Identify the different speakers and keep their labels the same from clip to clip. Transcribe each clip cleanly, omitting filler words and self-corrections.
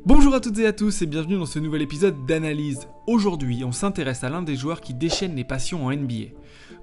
Speaker 1: Bonjour à toutes et à tous et bienvenue dans ce nouvel épisode d'Analyse. Aujourd'hui, on s'intéresse à l'un des joueurs qui déchaîne les passions en NBA.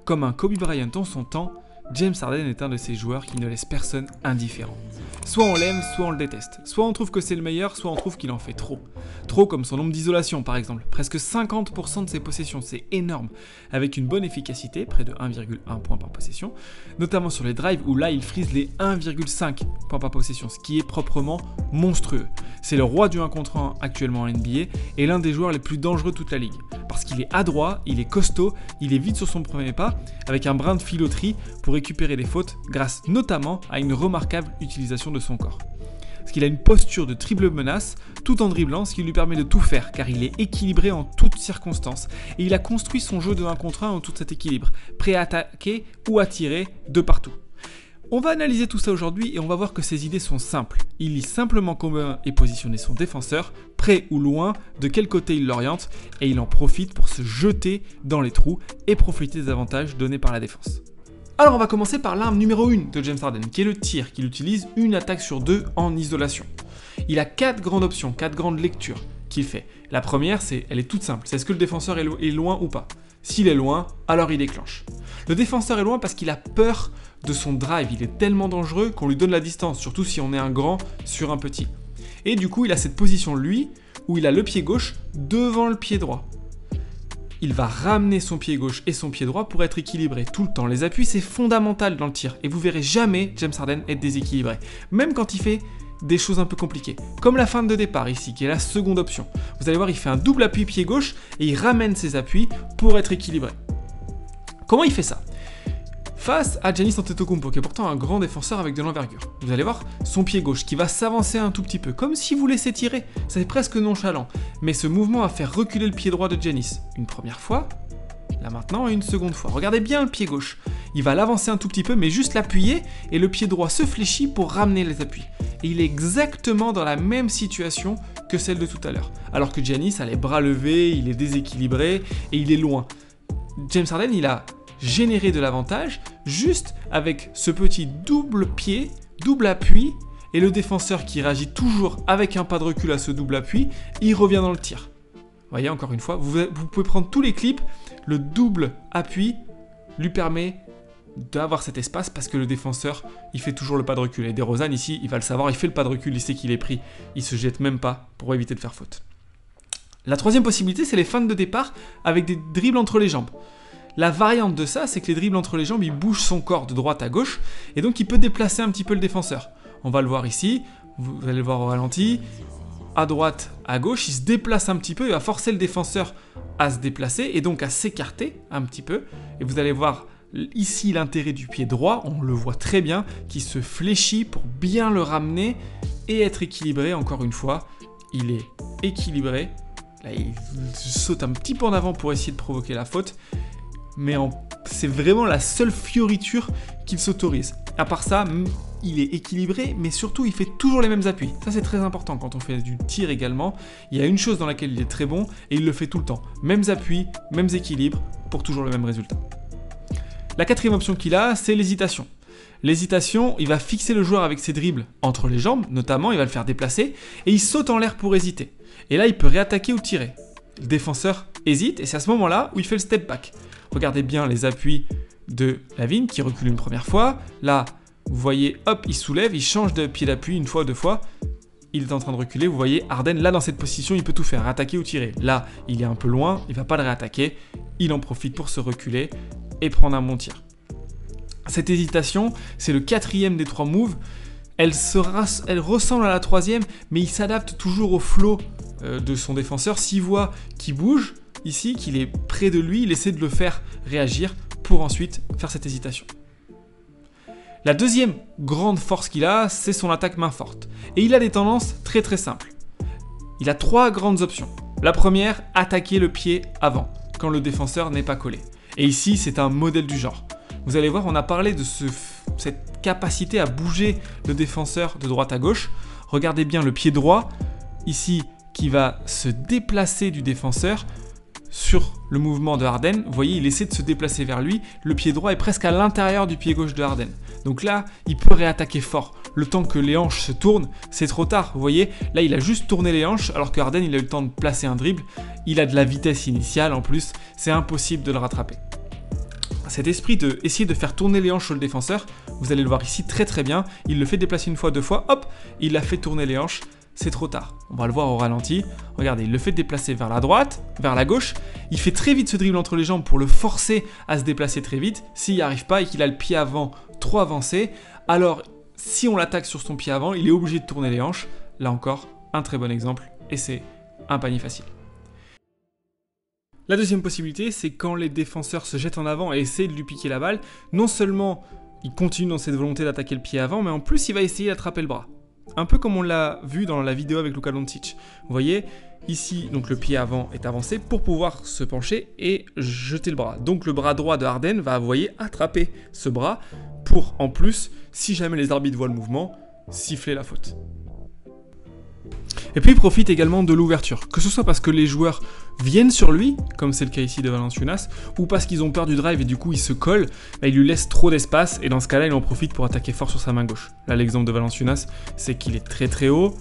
Speaker 1: Comme un Kobe Bryant en son temps, James Harden est un de ces joueurs qui ne laisse personne indifférent. Soit on l'aime, soit on le déteste. Soit on trouve que c'est le meilleur, soit on trouve qu'il en fait trop. Trop comme son nombre d'isolations par exemple. Presque 50% de ses possessions, c'est énorme. Avec une bonne efficacité, près de 1,1 point par possession. Notamment sur les drives où là il frise les 1,5 points par possession, ce qui est proprement monstrueux. C'est le roi du 1 contre 1 actuellement en NBA et l'un des joueurs les plus dangereux de toute la ligue. Parce qu'il est adroit, il est costaud, il est vite sur son premier pas, avec un brin de filoterie pour récupérer des fautes grâce notamment à une remarquable utilisation de son corps. Parce qu'il a une posture de triple menace tout en dribblant, ce qui lui permet de tout faire car il est équilibré en toutes circonstances et il a construit son jeu de 1 contre 1 autour de cet équilibre, prêt à attaquer ou à tirer de partout. On va analyser tout ça aujourd'hui et on va voir que ses idées sont simples. Il lit simplement comment est positionné son défenseur, près ou loin, de quel côté il l'oriente, et il en profite pour se jeter dans les trous et profiter des avantages donnés par la défense. Alors on va commencer par l'arme numéro 1 de James Harden, qui est le tir, qu'il utilise une attaque sur 2 en isolation. Il a 4 grandes options, 4 grandes lectures qu'il fait. La première, elle est toute simple, c'est est-ce que le défenseur est loin ou pas. S'il est loin, alors il déclenche. Le défenseur est loin parce qu'il a peur de son drive, il est tellement dangereux qu'on lui donne la distance, surtout si on est un grand sur un petit. Et du coup, il a cette position, lui, où il a le pied gauche devant le pied droit. Il va ramener son pied gauche et son pied droit pour être équilibré tout le temps. Les appuis, c'est fondamental dans le tir. Et vous verrez jamais James Harden être déséquilibré. Même quand il fait des choses un peu compliquées. Comme la feinte de départ ici, qui est la seconde option. Vous allez voir, il fait un double appui pied gauche et il ramène ses appuis pour être équilibré. Comment il fait ça ? Face à Giannis Antetokounmpo, qui est pourtant un grand défenseur avec de l'envergure. Vous allez voir son pied gauche qui va s'avancer un tout petit peu, comme si vous laissez tirer. C'est presque nonchalant. Mais ce mouvement va faire reculer le pied droit de Giannis. Une première fois, là maintenant, et une seconde fois. Regardez bien le pied gauche. Il va l'avancer un tout petit peu, mais juste l'appuyer, et le pied droit se fléchit pour ramener les appuis. Et il est exactement dans la même situation que celle de tout à l'heure. Alors que Giannis a les bras levés, il est déséquilibré, et il est loin. James Harden, il a générer de l'avantage juste avec ce petit double pied, double appui et le défenseur qui réagit toujours avec un pas de recul à ce double appui, il revient dans le tir. Vous voyez, encore une fois, vous pouvez prendre tous les clips, le double appui lui permet d'avoir cet espace parce que le défenseur, il fait toujours le pas de recul. Et DeRozan ici, il va le savoir, il fait le pas de recul, il sait qu'il est pris, il se jette même pas pour éviter de faire faute. La troisième possibilité, c'est les feintes de départ avec des dribbles entre les jambes. La variante de ça, c'est que les dribbles entre les jambes, il bouge son corps de droite à gauche, et donc il peut déplacer un petit peu le défenseur. On va le voir ici, vous allez le voir au ralenti, à droite, à gauche, il se déplace un petit peu, il va forcer le défenseur à se déplacer, et donc à s'écarter un petit peu, et vous allez voir ici l'intérêt du pied droit, on le voit très bien, qui se fléchit pour bien le ramener, et être équilibré, encore une fois, il est équilibré, là il saute un petit peu en avant pour essayer de provoquer la faute, mais c'est vraiment la seule fioriture qu'il s'autorise. À part ça, il est équilibré, mais surtout il fait toujours les mêmes appuis. Ça c'est très important quand on fait du tir également. Il y a une chose dans laquelle il est très bon, et il le fait tout le temps. Mêmes appuis, mêmes équilibres, pour toujours le même résultat. La quatrième option qu'il a, c'est l'hésitation. L'hésitation, il va fixer le joueur avec ses dribbles entre les jambes, notamment, il va le faire déplacer, et il saute en l'air pour hésiter. Et là, il peut réattaquer ou tirer. Le défenseur hésite, et c'est à ce moment-là où il fait le step back. Regardez bien les appuis de LaVine qui recule une première fois. Là, vous voyez, hop, il soulève, il change de pied d'appui une fois, deux fois. Il est en train de reculer. Vous voyez, Harden, là, dans cette position, il peut tout faire, attaquer ou tirer. Là, il est un peu loin, il ne va pas le réattaquer. Il en profite pour se reculer et prendre un bon tir. Cette hésitation, c'est le quatrième des 3 moves. Elle ressemble à la troisième, mais il s'adapte toujours au flow de son défenseur. S'il voit qu'il bouge, ici, qu'il est près de lui, il essaie de le faire réagir pour ensuite faire cette hésitation. La deuxième grande force qu'il a, c'est son attaque main forte. Et il a des tendances très très simples. Il a 3 grandes options. La première, attaquer le pied avant, quand le défenseur n'est pas collé. Et ici, c'est un modèle du genre. Vous allez voir, on a parlé de cette capacité à bouger le défenseur de droite à gauche. Regardez bien le pied droit, ici, qui va se déplacer du défenseur sur le mouvement de Harden. Vous voyez, il essaie de se déplacer vers lui. Le pied droit est presque à l'intérieur du pied gauche de Harden. Donc là, il peut réattaquer fort. Le temps que les hanches se tournent, c'est trop tard. Vous voyez, là, il a juste tourné les hanches, alors que Harden, il a eu le temps de placer un dribble. Il a de la vitesse initiale en plus, c'est impossible de le rattraper. Cet esprit de essayer de faire tourner les hanches sur le défenseur, vous allez le voir ici très très bien. Il le fait déplacer une fois, deux fois, hop, il a fait tourner les hanches. C'est trop tard. On va le voir au ralenti. Regardez, il le fait déplacer vers la droite, vers la gauche. Il fait très vite ce dribble entre les jambes pour le forcer à se déplacer très vite. S'il n'y arrive pas et qu'il a le pied avant trop avancé, alors si on l'attaque sur son pied avant, il est obligé de tourner les hanches. Là encore, un très bon exemple et c'est un panier facile. La deuxième possibilité, c'est quand les défenseurs se jettent en avant et essaient de lui piquer la balle. Non seulement il continue dans cette volonté d'attaquer le pied avant, mais en plus il va essayer d'attraper le bras. Un peu comme on l'a vu dans la vidéo avec Luka Doncic. Vous voyez, ici, donc le pied avant est avancé pour pouvoir se pencher et jeter le bras. Donc le bras droit de Harden va, vous voyez, attraper ce bras pour, en plus, si jamais les arbitres voient le mouvement, siffler la faute. Et puis il profite également de l'ouverture, que ce soit parce que les joueurs viennent sur lui, comme c'est le cas ici de Valanciunas, ou parce qu'ils ont peur du drive et du coup ils se collent, bah, il lui laisse trop d'espace et dans ce cas-là il en profite pour attaquer fort sur sa main gauche. Là l'exemple de Valanciunas, c'est qu'il est très très haut,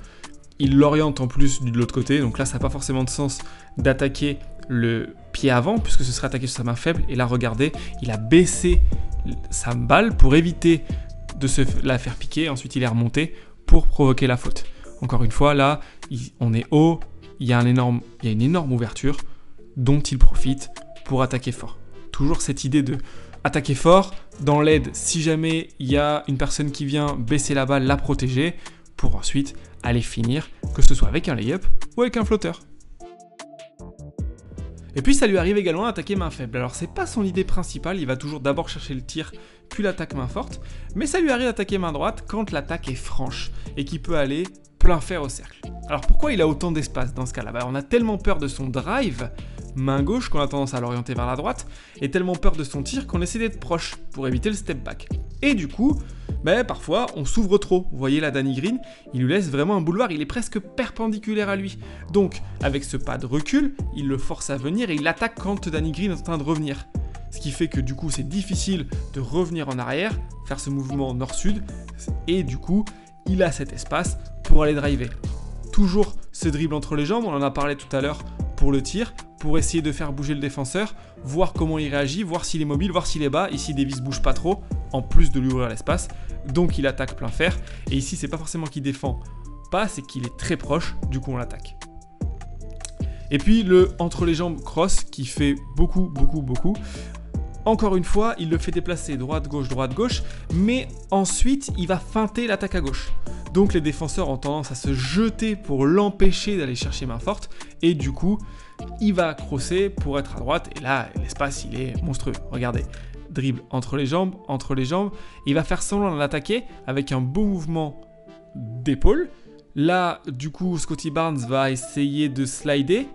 Speaker 1: il l'oriente en plus de l'autre côté, donc là ça n'a pas forcément de sens d'attaquer le pied avant puisque ce serait attaqué sur sa main faible, et là regardez, il a baissé sa balle pour éviter de se la faire piquer, ensuite il est remonté pour provoquer la faute. Encore une fois, là, on est haut, il y a une énorme ouverture dont il profite pour attaquer fort. Toujours cette idée de attaquer fort, dans l'aide, si jamais il y a une personne qui vient baisser la balle, la protéger, pour ensuite aller finir, que ce soit avec un lay-up ou avec un flotteur. Et puis ça lui arrive également d'attaquer main faible. Alors c'est pas son idée principale, il va toujours d'abord chercher le tir, puis l'attaque main forte, mais ça lui arrive d'attaquer main droite quand l'attaque est franche et qu'il peut aller plein fer au cercle. Alors pourquoi il a autant d'espace dans ce cas-là ? On a tellement peur de son drive, main gauche, qu'on a tendance à l'orienter vers la droite, et tellement peur de son tir qu'on essaie d'être proche pour éviter le step back. Et du coup, parfois on s'ouvre trop. Vous voyez là Danny Green, il lui laisse vraiment un boulevard, il est presque perpendiculaire à lui. Donc avec ce pas de recul, il le force à venir et il l'attaque quand Danny Green est en train de revenir. Ce qui fait que du coup c'est difficile de revenir en arrière, faire ce mouvement nord-sud, et du coup il a cet espace pour aller driver. Toujours ce dribble entre les jambes, on en a parlé tout à l'heure pour le tir, pour essayer de faire bouger le défenseur, voir comment il réagit, voir s'il est mobile, voir s'il est bas. Ici Davis bouge pas trop, en plus de lui ouvrir l'espace, donc il attaque plein fer. Et ici c'est pas forcément qu'il défend pas, c'est qu'il est très proche, du coup on l'attaque. Et puis le entre les jambes cross qui fait beaucoup. Encore une fois, il le fait déplacer droite-gauche, mais ensuite il va feinter l'attaque à gauche. Donc les défenseurs ont tendance à se jeter pour l'empêcher d'aller chercher main forte, et du coup, il va crosser pour être à droite, et là, l'espace, il est monstrueux. Regardez, dribble entre les jambes, il va faire semblant de l'attaquer avec un beau mouvement d'épaule. Là, du coup, Scottie Barnes va essayer de slider,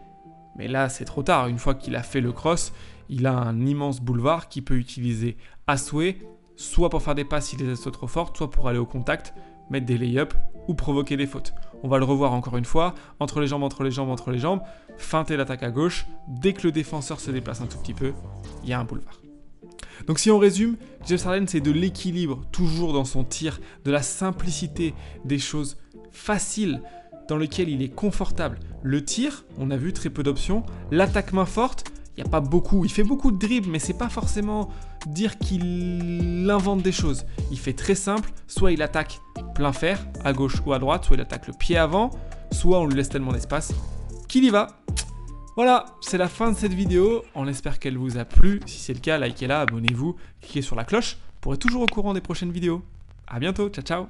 Speaker 1: mais là, c'est trop tard. Une fois qu'il a fait le cross, il a un immense boulevard qu'il peut utiliser à souhait, soit pour faire des passes si les ailes sont trop fortes, soit pour aller au contact, mettre des lay-ups ou provoquer des fautes. On va le revoir encore une fois, entre les jambes, feinter l'attaque à gauche. Dès que le défenseur se déplace un tout petit peu, il y a un boulevard. Donc si on résume, James Harden, c'est de l'équilibre toujours dans son tir, de la simplicité, des choses faciles dans lesquelles il est confortable. Le tir, on a vu très peu d'options. L'attaque main forte, il n'y a pas beaucoup, il fait beaucoup de dribbles, mais c'est pas forcément dire qu'il invente des choses. Il fait très simple, soit il attaque plein fer, à gauche ou à droite, soit il attaque le pied avant, soit on lui laisse tellement d'espace qu'il y va. Voilà, c'est la fin de cette vidéo, on espère qu'elle vous a plu. Si c'est le cas, likez-la, abonnez-vous, cliquez sur la cloche pour être toujours au courant des prochaines vidéos. A bientôt, ciao ciao.